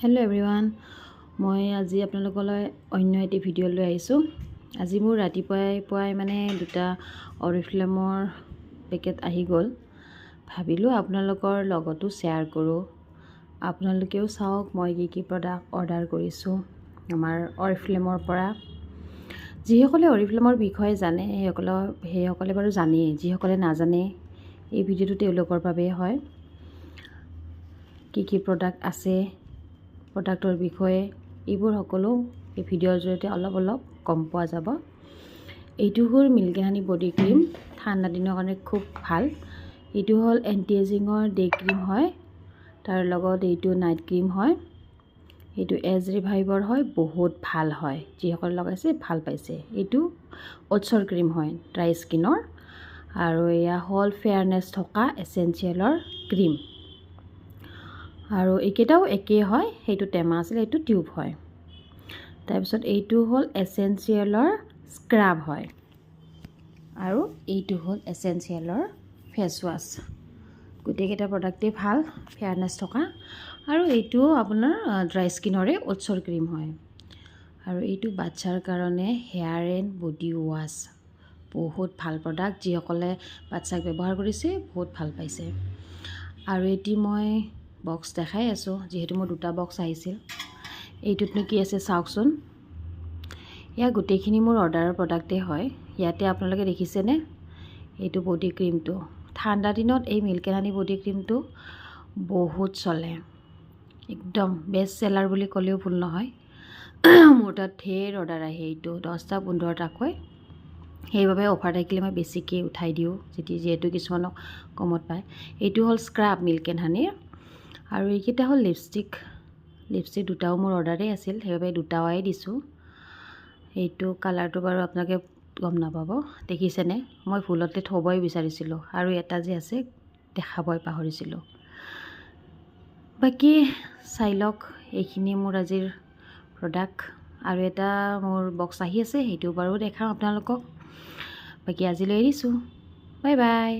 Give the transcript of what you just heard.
Hello' everyone, মই আজি আপোনালোকলৈ অন্য এটি ভিডিঅ' লৈ আহিছোঁ। আজি মোৰ ৰাতিপুৱাই মানে দুটা অৰিফ্লেমৰ পেকেট আহি গ'ল। ভাবিলোঁ আপোনালোকৰ লগতো শ্বেয়াৰ কৰোঁ। আপোনালোকেও চাওক মই কি প্ৰডাক্ট অৰ্ডাৰ কৰিছোঁ আমাৰ অৰিফ্লেমৰ পৰা। যিসকলে অৰিফ্লেমৰ বিষয়ে জানে সেইসকলে বাৰু জানেই। যিসকলে নাজানে এই ভিডিঅ'টো তেওঁলোকৰ বাবেই হয়। কি প্ৰডাক্ট আছে, প্ৰডাক্টৰ বিষয়ে এইবোৰ সকলো এই ভিডিঅ'ৰ জৰিয়তে অলপ গম পোৱা যাব। এইটো হ'ল মিল্ক হানি বডি ক্ৰীম, ঠাণ্ডা দিনৰ কাৰণে খুব ভাল। এইটো হ'ল এণ্টি এজিঙৰ ডে ক্ৰীম হয়, তাৰ লগত এইটো নাইট ক্ৰীম হয়। এইটো এজ ৰিভাইভৰ হয়, বহুত ভাল হয়। যিসকলে লগাইছে ভাল পাইছে। এইটো অ'টছৰ ক্ৰীম হয় ড্ৰাই স্কিনৰ, আৰু এয়া হ'ল ফেয়াৰনেছ থকা এচেঞ্চিয়েলৰ ক্ৰীম। আৰু এইকেইটাও একেই হয়, সেইটো টেমা আছিলে, এইটো টিউব হয়। তাৰপিছত এইটো হ'ল এচেঞ্চিয়েলৰ স্ক্ৰাব হয়, আৰু এইটো হ'ল এচেঞ্চিয়েলৰ ফেচ ৱাছ। গোটেইকেইটা প্ৰডাক্টেই ভাল, ফেয়াৰনেছ থকা। আৰু এইটো আপোনাৰ ড্ৰাই স্কিনৰে অ'টছৰ ক্ৰীম হয়। আৰু এইটো বাচ্ছাৰ কাৰণে হেয়াৰ এণ্ড বডি ৱাছ, বহুত ভাল প্ৰডাক্ট। যিসকলে বাচ্ছাক ব্যৱহাৰ কৰিছে বহুত ভাল পাইছে। আৰু এটি মই বক্স দেখাই আছোঁ, যিহেতু মোৰ দুটা বক্স আহিছিল। এইটোতনো কি আছে চাওকচোন। এয়া গোটেইখিনি মোৰ অৰ্ডাৰৰ প্ৰডাক্টেই হয়। ইয়াতে আপোনালোকে দেখিছেনে, এইটো বডি ক্ৰীমটো। ঠাণ্ডা দিনত এই মিল্ক হানি বডি ক্ৰীমটো বহুত চলে, একদম বেষ্ট চেলাৰ বুলি ক'লেও ভুল নহয়। মোৰ তাত ঢেৰ অৰ্ডাৰ আহে, এইটো 10-15টাকৈ। সেইবাবে অফাৰ থাকিলে মই বেছিকৈ উঠাই দিওঁ, যিহেতু কিছুমানক কমত পায়। এইটো হ'ল স্ক্ৰাব মিল্ক এণ্ড হানিৰ। আৰু এইকেইটা হ'ল লিপষ্টিক দুটাও মোৰ অৰ্ডাৰেই আছিল, সেইবাবে দুটাই দিছোঁ। এইটো কালাৰটো বাৰু আপোনালোকে গম নাপাব, দেখিছেনে? মই ভুলতে থ'বই বিচাৰিছিলোঁ, আৰু এটা যে আছে দেখাবই পাহৰিছিলোঁ। বাকী চাই লওক, এইখিনি মোৰ আজিৰ প্ৰডাক্ট। আৰু এটা মোৰ বক্স আহি আছে, সেইটো বাৰু দেখাম আপোনালোকক। বাকী আজিলৈ এৰিছোঁ, বাই বাই।